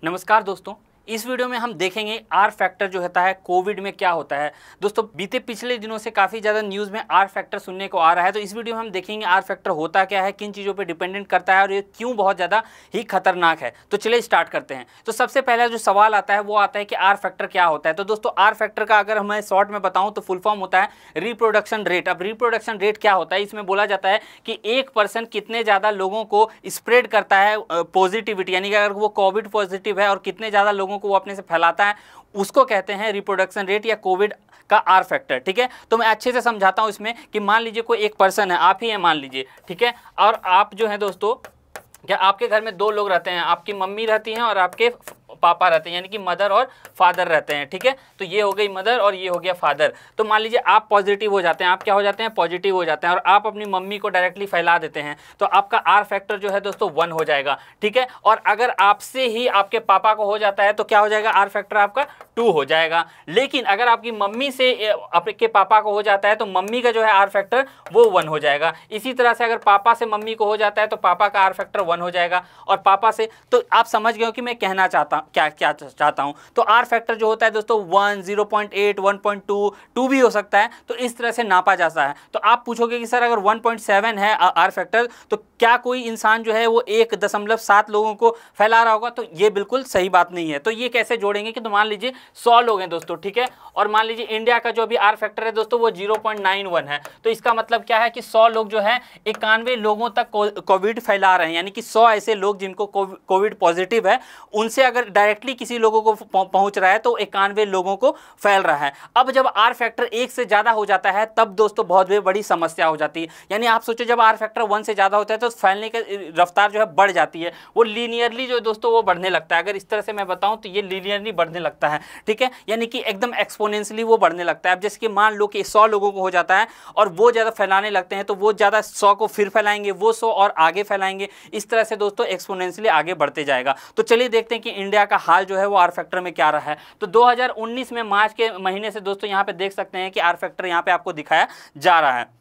नमस्कार दोस्तों, इस वीडियो में हम देखेंगे आर फैक्टर जो होता है कोविड में क्या होता है। दोस्तों बीते पिछले दिनों से काफ़ी ज़्यादा न्यूज़ में आर फैक्टर सुनने को आ रहा है, तो इस वीडियो में हम देखेंगे आर फैक्टर होता क्या है, किन चीज़ों पे डिपेंडेंट करता है और ये क्यों बहुत ज़्यादा ही खतरनाक है। तो चलिए स्टार्ट करते हैं। तो सबसे पहला जो सवाल आता है वो आता है कि आर फैक्टर क्या होता है। तो दोस्तों आर फैक्टर का अगर मैं शॉर्ट में बताऊँ तो फुल फॉर्म होता है रिप्रोडक्शन रेट। अब रिप्रोडक्शन रेट क्या होता है, इसमें बोला जाता है कि एक पर्सन कितने ज़्यादा लोगों को स्प्रेड करता है पॉजिटिविटी, यानी कि अगर वो कोविड पॉजिटिव है और कितने ज़्यादा लोगों को वो अपने से फैलाता है, उसको कहते हैं रिप्रोडक्शन रेट या कोविड का आर फैक्टर। ठीक है, तो मैं अच्छे से समझाता हूं इसमें कि मान लीजिए कोई एक पर्सन है, आप ही हैं मान लीजिए, ठीक है, और आप जो है दोस्तों, क्या आपके घर में दो लोग रहते हैं, आपकी मम्मी रहती हैं और आपके पापा रहते हैं, यानी कि मदर और फादर रहते हैं। ठीक है, तो ये हो गई मदर और ये हो गया फादर। तो मान लीजिए आप पॉजिटिव हो जाते हैं, आप क्या हो जाते हैं, पॉजिटिव हो जाते हैं, और आप अपनी मम्मी को डायरेक्टली फैला देते हैं, तो आपका आर फैक्टर जो है दोस्तों 1 हो जाएगा। ठीक है, और अगर आपसे ही आपके पापा को हो जाता है तो क्या हो जाएगा, आर फैक्टर आपका 2 हो जाएगा। लेकिन अगर आपकी मम्मी से आपके पापा को हो जाता है तो मम्मी का जो है आर फैक्टर वो 1 हो जाएगा। इसी तरह से अगर पापा से मम्मी को हो जाता है तो पापा का आर फैक्टर 1 हो जाएगा, और पापा से, तो आप समझ गए हो कि मैं कहना चाहता क्या चाहता हूं। तो आर फैक्टर जो होता है दोस्तों 1, 0.8, 1.2, 2 भी हो सकता है, तो इस तरह से नापा जाता है। तो आप पूछोगे कि सर अगर 1.7 है आर फैक्टर तो क्या कोई इंसान जो है वो 1.7 लोगों को फैला रहा होगा, तो ये बिल्कुल सही बात नहीं है। तो ये कैसे जोड़ेंगे कि तो मान लीजिए 100 लोग हैं दोस्तों, ठीक है, और मान लीजिए इंडिया का जो अभी आर फैक्टर है दोस्तों वो 0.91 है, तो इसका मतलब क्या है कि 100 लोग जो है 91 लोगों तक कोविड फैला रहे हैं, यानी कि 100 ऐसे लोग जिनको कोविड पॉजिटिव है उनसे अगर डायरेक्टली किसी लोगों को पहुंच रहा है तो 91 लोगों को फैल रहा है। अब जब आर फैक्टर 1 से ज्यादा हो जाता है तब दोस्तों बहुत बड़ी समस्या हो जाती है। यानी आप सोचो जब आर फैक्टर 1 से ज्यादा होता है तो फैलने की रफ्तार जो है बढ़ जाती है, वो लीनियरली जो दोस्तों वो बढ़ने लगता है। अगर इस तरह से मैं बताऊं तो ये लीनियरली बढ़ने लगता है, ठीक है, यानी कि एकदम एक्सपोनेंशियली वो बढ़ने लगता है। अब जैसे कि मान लो कि 100 लोगों को हो जाता है और वो ज्यादा फैलाने लगते हैं तो वो ज्यादा 100 को फिर फैलाएंगे, वो 100 और आगे फैलाएंगे, इस तरह से दोस्तों एक्सपोनेंशियली आगे बढ़ते जाएगा। तो चलिए देखते हैं कि इंडिया का हाल जो है वो आर फैक्टर में क्या रहा है। तो 2019 में मार्च के महीने से दोस्तों यहाँ पे देख सकते हैं कि आर फैक्टर यहाँ पे आपको दिखाया जा रहा है।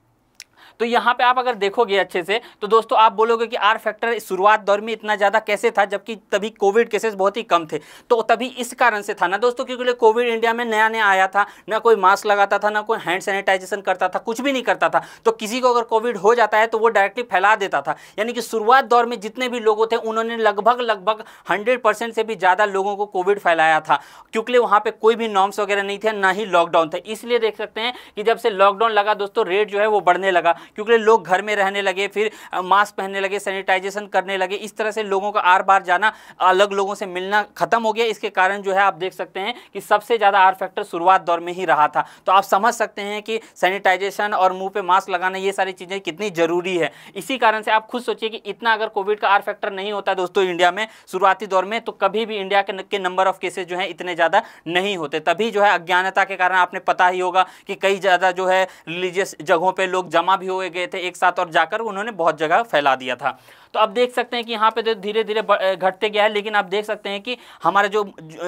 तो यहाँ पे आप अगर देखोगे अच्छे से तो दोस्तों आप बोलोगे कि आर फैक्टर शुरुआत दौर में इतना ज़्यादा कैसे था, जबकि तभी कोविड केसेस बहुत ही कम थे। तो तभी इस कारण से था ना दोस्तों, क्योंकि कोविड इंडिया में नया नया आया था, ना कोई मास्क लगाता था, ना कोई हैंड सैनिटाइजेशन करता था, कुछ भी नहीं करता था। तो किसी को अगर कोविड हो जाता है तो वो डायरेक्टली फैला देता था। यानी कि शुरुआत दौर में जितने भी लोग थे उन्होंने लगभग 100% से भी ज़्यादा लोगों को कोविड फैलाया था, क्योंकि वहाँ पर कोई भी नॉर्म्स वगैरह नहीं थे, ना ही लॉकडाउन था। इसलिए देख सकते हैं कि जब से लॉकडाउन लगा दोस्तों रेट जो है वो बढ़ने लगा, क्योंकि लोग घर में रहने लगे, फिर मास्क पहनने लगे, सैनिटाइजेशन करने लगे, इस तरह से लोगों का आर बार जाना, अलग लोगों से मिलना खत्म हो गया। इसके कारण जो है आप देख सकते हैं कि सबसे ज़्यादा आर फैक्टर शुरुआत दौर में ही रहा था। तो आप समझ सकते हैं कि सैनिटाइजेशन और मुंह पे मास्क लगाना, ये सारी चीज़ें कितनी ज़रूरी है। इसी कारण से आप खुद सोचिए कि इतना अगर कोविड का आर फैक्टर नहीं होता दोस्तों इंडिया में शुरुआती दौर में, तो कभी भी इंडिया के नंबर ऑफ केसेज जो है इतने ज़्यादा नहीं होते। तभी जो है अज्ञानता के कारण आपने पता ही होगा कि कई ज़्यादा जो है रिलीजियस जगहों पर लोग जमा भी हो गए थे एक साथ, और जाकर उन्होंने बहुत जगह फैला दिया था। तो अब देख सकते हैं कि यहाँ पे तो धीरे धीरे घटते गया है, लेकिन आप देख सकते हैं कि हमारा जो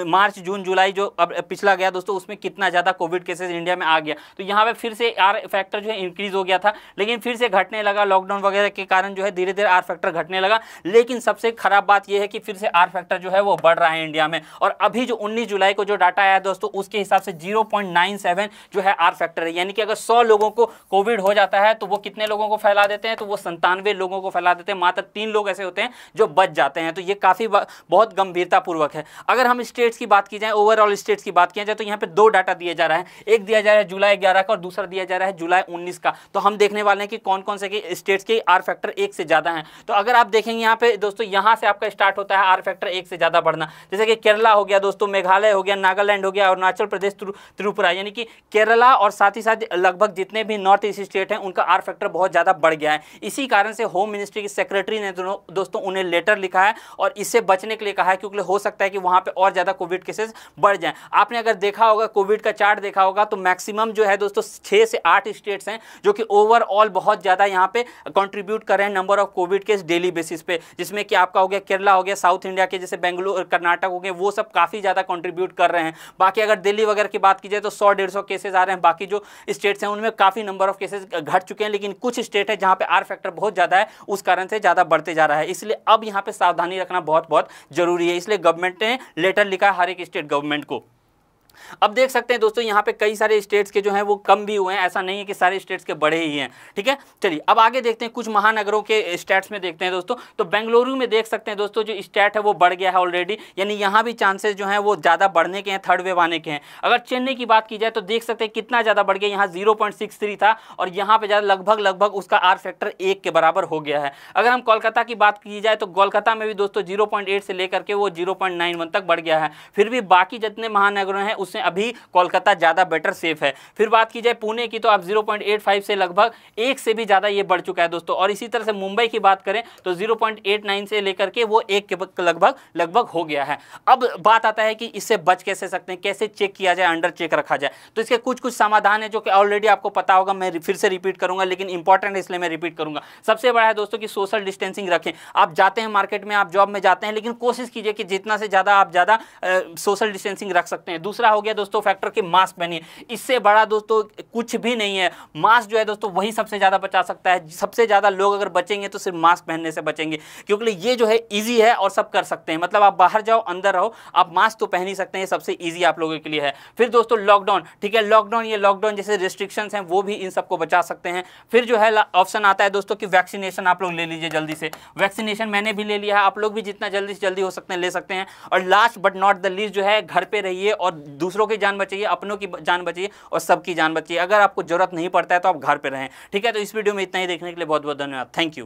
मार्च जून जुलाई जो अब पिछला गया दोस्तों उसमें कितना ज़्यादा कोविड केसेस इंडिया में आ गया। तो यहाँ पे फिर से आर फैक्टर जो है इंक्रीज हो गया था, लेकिन फिर से घटने लगा। लॉकडाउन वगैरह के कारण जो है धीरे धीरे आर फैक्टर घटने लगा। लेकिन सबसे खराब बात यह है कि फिर से आर फैक्टर जो है वो बढ़ रहा है इंडिया में, और अभी जो 19 जुलाई को जो डाटा आया दोस्तों उसके हिसाब से 0.97 जो है आर फैक्टर है। यानी कि अगर 100 लोगों को कोविड हो जाता है तो वो कितने लोगों को फैला देते हैं, तो वो 97 लोगों को फैला देते हैं। मात्र 3 लोग ऐसे होते हैं जो बच जाते हैं। तो ये काफी बहुत गंभीरता पूर्वक है। अगर हम स्टेट्स की बात की जाए, ओवरऑल स्टेट्स की बात की जाए, तो यहाँ पे 2 डाटा दिए जा रहा है। एक दिया जा रहा है जुलाई 11 का और दूसरा दिया जा रहा है जुलाई 19 का। तो हम देखने वाले हैं कि कौन कौन से स्टेट्स के आर फैक्टर 1 से ज्यादा हैं। तो अगर आप देखेंगे यहाँ पे दोस्तों, यहाँ से आपका स्टार्ट होता है आर फैक्टर 1 से ज्यादा बढ़ना। जैसे कि केरला हो गया दोस्तों, मेघालय हो गया, नागालैंड हो गया, अरुणाचल प्रदेश, त्रिपुरा, यानी कि केरला और साथ ही साथ लगभग जितने भी नॉर्थ ईस्ट स्टेट हैं उनका आर फैक्टर बहुत ज्यादा बढ़ गया है। इसी कारण से होम मिनिस्ट्री की सेक्रेटरी ने दोस्तों उन्हें लेटर लिखा है और इससे बचने के लिए कहा है, क्योंकि हो सकता है कि वहां पे और ज्यादा कोविड केसेस बढ़ जाएं। आपने अगर देखा होगा कोविड का चार्ट देखा होगा तो मैक्सिमम जो है दोस्तों 6 से 8 स्टेट्स हैं जो कि ओवरऑल बहुत ज्यादा यहां पे कंट्रीब्यूट कर रहे हैं number of Covid case daily basis पे, जिसमें कि आपका हो गया केरला हो गया, साउथ इंडिया के जैसे बेंगलुरु कर्नाटक हो गए, वो सब काफी ज्यादा कंट्रीब्यूट कर रहे हैं। बाकी अगर दिल्ली वगैरह की बात की जाए तो 100-150 केसेस आ रहे हैं। बाकी जो स्टेट्स हैं उनमें काफी नंबर ऑफ केसेस घट चुके हैं, लेकिन कुछ स्टेट है जहां पे आर फैक्टर बहुत ज्यादा है, उस कारण से ज्यादा बढ़ते जा रहा है, इसलिए अब यहाँ पे सावधानी रखना बहुत बहुत जरूरी है। इसलिए गवर्नमेंट ने लेटर लिखा हर एक स्टेट गवर्नमेंट को। अब देख सकते हैं दोस्तों यहाँ पे कई सारे स्टेट्स के जो हैं वो कम भी हुए हैं, ऐसा नहीं है कि सारे स्टेट्स के बड़े ही हैं। ठीक है, चलिए अब आगे देखते हैं, कुछ महानगरों के स्टेट्स में देखते हैं दोस्तों। तो बेंगलुरु में देख सकते हैं दोस्तों जो स्टेट है वो बढ़ गया है ऑलरेडी, यानी यहाँ भी चांसेस जो हैं वो ज़्यादा बढ़ने के हैं, थर्ड वेव आने के हैं। अगर चेन्नई की बात की जाए तो देख सकते हैं कितना ज़्यादा बढ़ गया, यहाँ 0.63 था और यहाँ पे ज़्यादा लगभग उसका आर फैक्टर 1 के बराबर हो गया है। अगर हम कोलकाता की बात की जाए तो कोलकाता में भी दोस्तों 0.8 से लेकर के वो 0.91 तक बढ़ गया है। फिर भी बाकी जितने महानगरों हैं उससे अभी कोलकाता ज़्यादा बेटर सेफ है। फिर बात की जाए पुणे की तो अब 0.85 से लगभग 1 से भी ज़्यादा ये बढ़ चुका है दोस्तों। और इसी तरह से मुंबई की बात करें तो 0.89 से लेकर के वो 1 के लगभग हो गया है। अब बात आता है कि इससे बच कैसे सकते हैं, कैसे चेक किया जाए, अंडर चेक रखा जाए। तो इसके कुछ समाधान है जो कि ऑलरेडी आपको पता होगा, मैं फिर से रिपीट करूंगा, लेकिन इंपॉर्टेंट है इसलिए मैं रिपीट करूंगा। सबसे बड़ा है दोस्तों कि सोशल डिस्टेंसिंग रखें। आप जाते हैं मार्केट में, आप जॉब में जाते हैं, लेकिन कोशिश कीजिए कि जितना से ज़्यादा आप ज़्यादा सोशल डिस्टेंसिंग रख सकते हैं। दूसरा हो गया दोस्तों फैक्टर कि मास्क पहनिए। इससे बड़ा दोस्तों कुछ भी नहीं है। मास्क जो है दोस्तों वही सबसे ज़्यादा बचा सकता है। सबसे ज़्यादा लोग अगर बचेंगे तो सिर्फ मास्क पहनने से बचेंगे, क्योंकि ये जो है ईजी है और सब कर सकते हैं। मतलब आप बाहर जाओ अंदर रहो, आप मास्क तो पहन ही सकते हैं, सबसे ईजी आप लोगों के लिए है। फिर दोस्तों लॉकडाउन, ठीक है, लॉकडाउन जैसे रिस्ट्रिक्शंस हैं वो भी इन सबको बचा सकते हैं। फिर जो है ऑप्शन आता है दोस्तों कि वैक्सीनेशन आप लोग ले लीजिए जल्दी से। वैक्सीनेशन मैंने भी ले लिया है, आप लोग भी जितना जल्दी से जल्दी हो सकते हैं ले सकते हैं। और last but not the least जो है, घर पे रहिए और दूसरों की जान बचाइए, अपनों की जान बचाइए और सबकी जान बचाइए। अगर आपको जरूरत नहीं पड़ता है तो आप घर पे रहें। ठीक है, तो इस वीडियो में इतना ही। देखने के लिए बहुत बहुत धन्यवाद। Thank you.